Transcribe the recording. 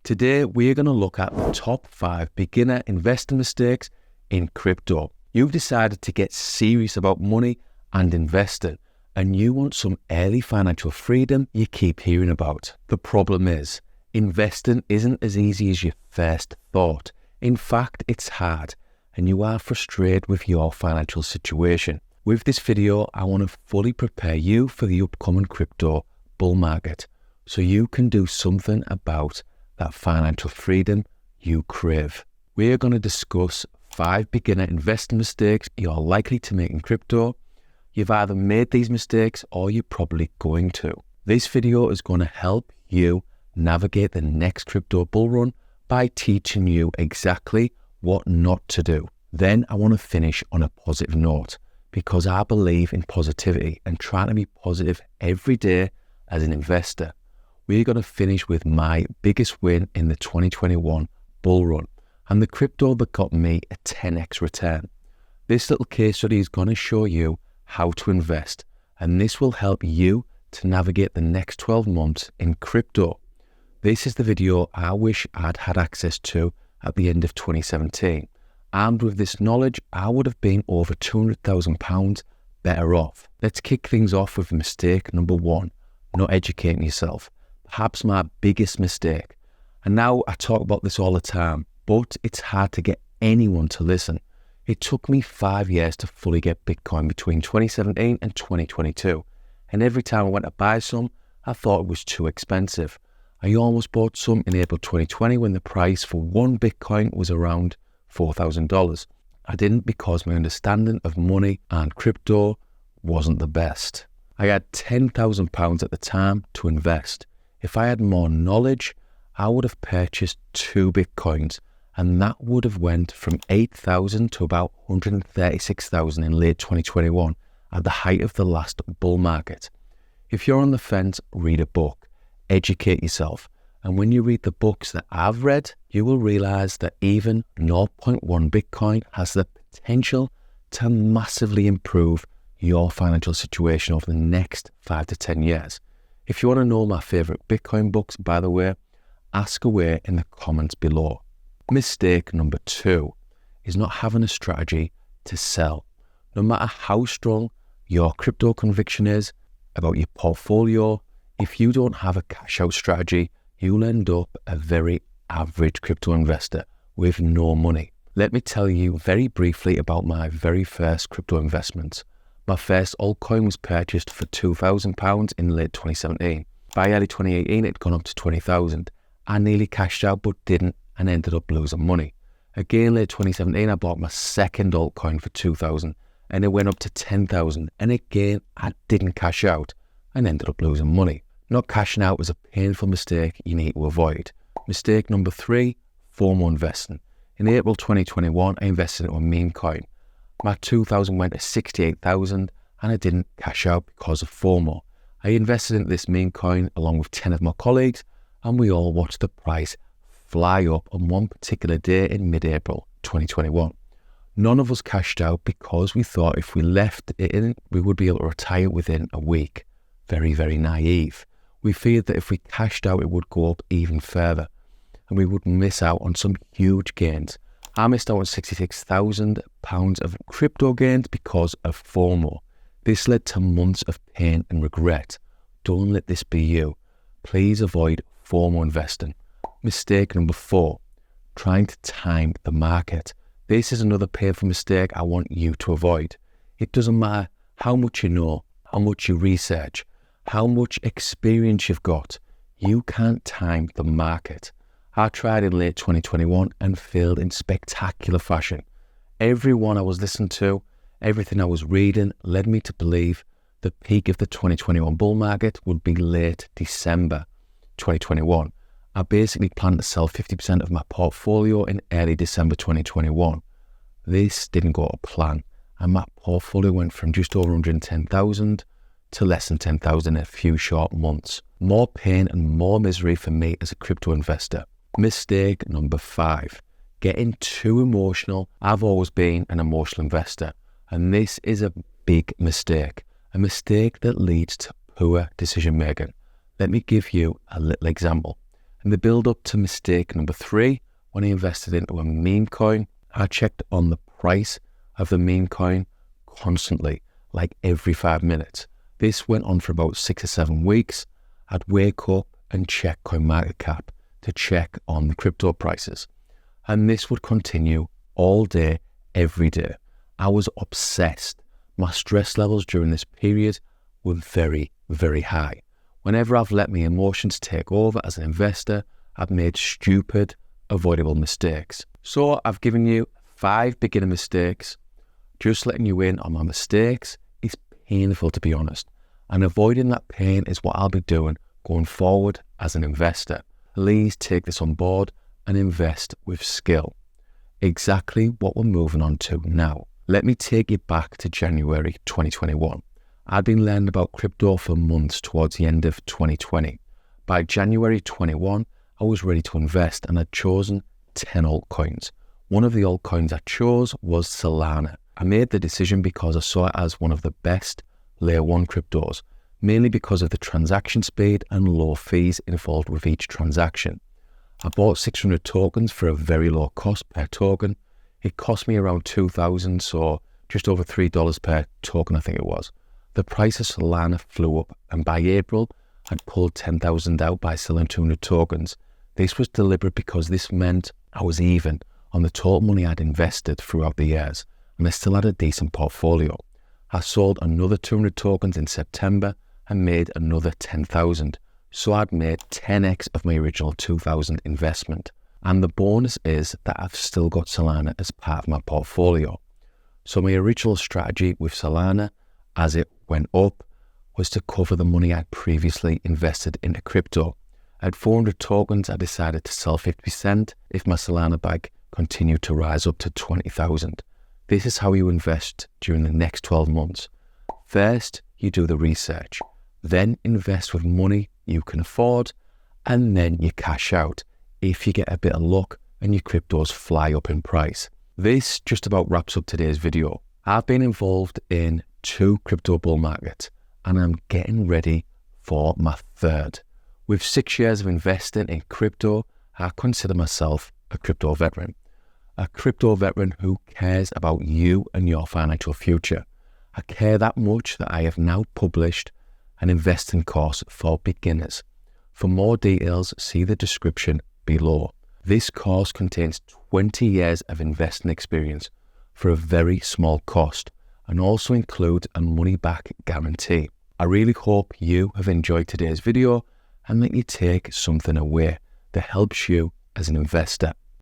Today, we're going to look at the top 5 beginner investing mistakes in crypto. You've decided to get serious about money and investing, and you want some early financial freedom you keep hearing about. The problem is, investing isn't as easy as you first thought. In fact, it's hard, and you are frustrated with your financial situation. With this video, I want to fully prepare you for the upcoming crypto bull market, so you can do something about that financial freedom you crave. We're going to discuss 5 beginner investing mistakes you're likely to make in crypto. You've either made these mistakes or you're probably going to. This video is going to help you navigate the next crypto bull run by teaching you exactly what not to do. Then I want to finish on a positive note, because I believe in positivity and trying to be positive every day as an investor. We're going to finish with my biggest win in the 2021 bull run and the crypto that got me a 10x return. This little case study is going to show you how to invest, and this will help you to navigate the next 12 months in crypto. This is the video I wish I'd had access to at the end of 2017. Armed with this knowledge, I would have been over £200,000 better off. Let's kick things off with mistake number 1, not educating yourself. Perhaps my biggest mistake. And now I talk about this all the time, but it's hard to get anyone to listen. It took me 5 years to fully get Bitcoin between 2017 and 2022. And every time I went to buy some, I thought it was too expensive. I almost bought some in April 2020 when the price for one Bitcoin was around $4,000. I didn't because my understanding of money and crypto wasn't the best. I had £10,000 at the time to invest. If I had more knowledge, I would have purchased 2 Bitcoins, and that would have went from 8,000 to about 136,000 in late 2021 at the height of the last bull market. If you're on the fence, read a book, educate yourself. And when you read the books that I've read, you will realize that even 0.1 Bitcoin has the potential to massively improve your financial situation over the next 5 to 10 years. If you want to know my favorite Bitcoin books, by the way, ask away in the comments below. Mistake number 2 is not having a strategy to sell. No matter how strong your crypto conviction is about your portfolio, if you don't have a cash out strategy, you'll end up a very average crypto investor with no money. Let me tell you very briefly about my very first crypto investments. My first altcoin was purchased for £2,000 in late 2017. By early 2018, it had gone up to 20,000. I nearly cashed out but didn't and ended up losing money. Again, late 2017, I bought my second altcoin for 2,000 and it went up to 10,000. And again, I didn't cash out and ended up losing money. Not cashing out is a painful mistake you need to avoid. Mistake number 3, FOMO investing. In April 2021, I invested in a meme coin. My 2,000 went to 68,000 and I didn't cash out because of FOMO. I invested in this meme coin along with 10 of my colleagues, and we all watched the price fly up on one particular day in mid-April 2021. None of us cashed out because we thought if we left it in, we would be able to retire within a week. Very, very naive. We feared that if we cashed out, it would go up even further and we would miss out on some huge gains. I missed out on £66,000 of crypto gains because of FOMO. This led to months of pain and regret. Don't let this be you. Please avoid FOMO investing. Mistake number 4, trying to time the market. This is another painful mistake I want you to avoid. It doesn't matter how much you know, how much you research, how much experience you've got. You can't time the market. I tried in late 2021 and failed in spectacular fashion. Everyone I was listening to, everything I was reading led me to believe the peak of the 2021 bull market would be late December 2021. I basically planned to sell 50% of my portfolio in early December 2021. This didn't go to plan, and my portfolio went from just over 110,000 to less than 10,000 in a few short months. More pain and more misery for me as a crypto investor. Mistake number 5, getting too emotional. I've always been an emotional investor, and this is a big mistake, a mistake that leads to poor decision making. Let me give you a little example. In the build up to mistake number 3, when I invested into a meme coin, I checked on the price of the meme coin constantly, like every 5 minutes. This went on for about 6 or 7 weeks. I'd wake up and check CoinMarketCap to check on the crypto prices. And this would continue all day, every day. I was obsessed. My stress levels during this period were very, very high. Whenever I've let my emotions take over as an investor, I've made stupid, avoidable mistakes. So I've given you 5 beginner mistakes. Just letting you in on my mistakes is painful, to be honest. And avoiding that pain is what I'll be doing going forward as an investor. Please take this on board and invest with skill. Exactly what we're moving on to now. Let me take you back to January 2021. I'd been learning about crypto for months towards the end of 2020. By January 21, I was ready to invest and I'd chosen 10 altcoins. One of the altcoins I chose was Solana. I made the decision because I saw it as one of the best layer 1 cryptos, mainly because of the transaction speed and low fees involved with each transaction. I bought 600 tokens for a very low cost per token. It cost me around $2,000, so just over $3 per token, I think it was. The price of Solana flew up, and by April, I'd pulled 10,000 out by selling 200 tokens. This was deliberate because this meant I was even on the total money I'd invested throughout the years, and I still had a decent portfolio. I sold another 200 tokens in September and made another 10,000. So I'd made 10x of my original 2,000 investment. And the bonus is that I've still got Solana as part of my portfolio. So my original strategy with Solana, as it went up, was to cover the money I'd previously invested into crypto. At 400 tokens, I decided to sell 50% if my Solana bag continued to rise up to 20,000. This is how you invest during the next 12 months. First, you do the research. Then invest with money you can afford, and then you cash out if you get a bit of luck and your cryptos fly up in price. This just about wraps up today's video. I've been involved in 2 crypto bull markets and I'm getting ready for my 3rd. With 6 years of investing in crypto, I consider myself a crypto veteran. A crypto veteran who cares about you and your financial future. I care that much that I have now published an investing course for beginners. For more details, see the description below. This course contains 20 years of investing experience for a very small cost and also includes a money-back guarantee. I really hope you have enjoyed today's video and that you take something away that helps you as an investor.